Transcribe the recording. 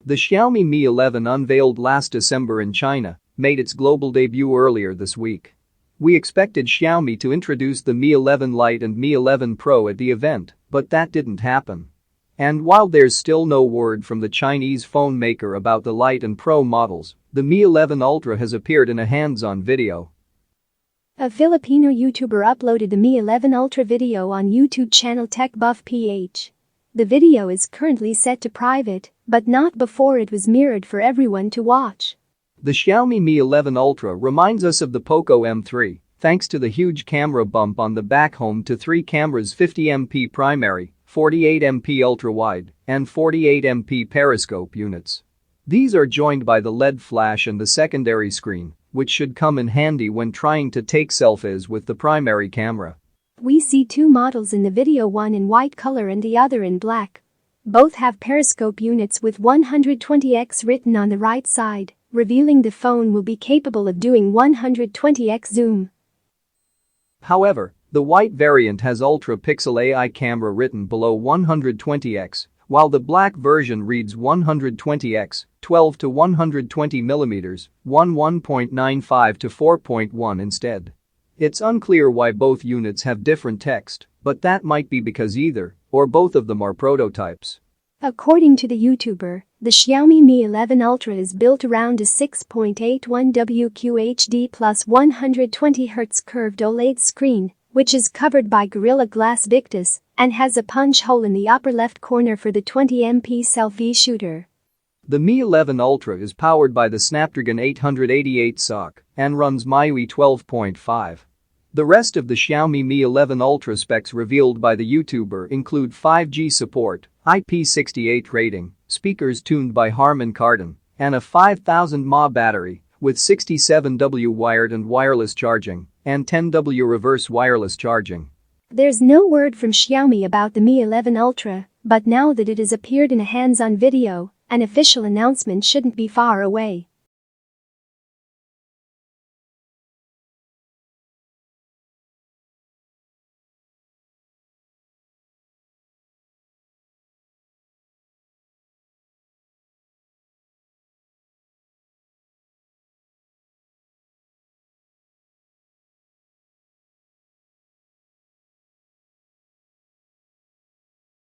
The Xiaomi Mi 11 unveiled last December in China made its global debut earlier this week. We expected Xiaomi to introduce the Mi 11 Lite and Mi 11 Pro at the event, but that didn't happen. And while there's still no word from the Chinese phone maker about the Lite and Pro models, the Mi 11 Ultra has appeared in a hands-on video. A Filipino YouTuber uploaded the Mi 11 Ultra video on YouTube channel TechBuffPH. The video is currently set to private, but not before it was mirrored for everyone to watch. The Xiaomi Mi 11 Ultra reminds us of the Poco M3, thanks to the huge camera bump on the back home to 3 cameras: 50MP primary, 48MP ultrawide, and 48MP periscope units. These are joined by the LED flash and the secondary screen, which should come in handy when trying to take selfies with the primary camera. We see 2 models in the video, one in white color and the other in black. Both have periscope units with 120x written on the right side, revealing the phone will be capable of doing 120x zoom. However, the white variant has ultra-pixel AI camera written below 120x, while the black version reads 120x, 12 to 120mm, 1.95 to 4.1 instead. It's unclear why both units have different text, but that might be because either or both of them are prototypes. According to the YouTuber, the Xiaomi Mi 11 Ultra is built around a 6.81W QHD plus 120Hz curved OLED screen, which is covered by Gorilla Glass Victus and has a punch hole in the upper left corner for the 20MP selfie shooter. The Mi 11 Ultra is powered by the Snapdragon 888 SoC and runs MIUI 12.5. The rest of the Xiaomi Mi 11 Ultra specs revealed by the YouTuber include 5G support, IP68 rating, speakers tuned by Harman Kardon, and a 5000 mAh battery with 67W wired and wireless charging and 10W reverse wireless charging. There's no word from Xiaomi about the Mi 11 Ultra, but now that it has appeared in a hands-on video, an official announcement shouldn't be far away.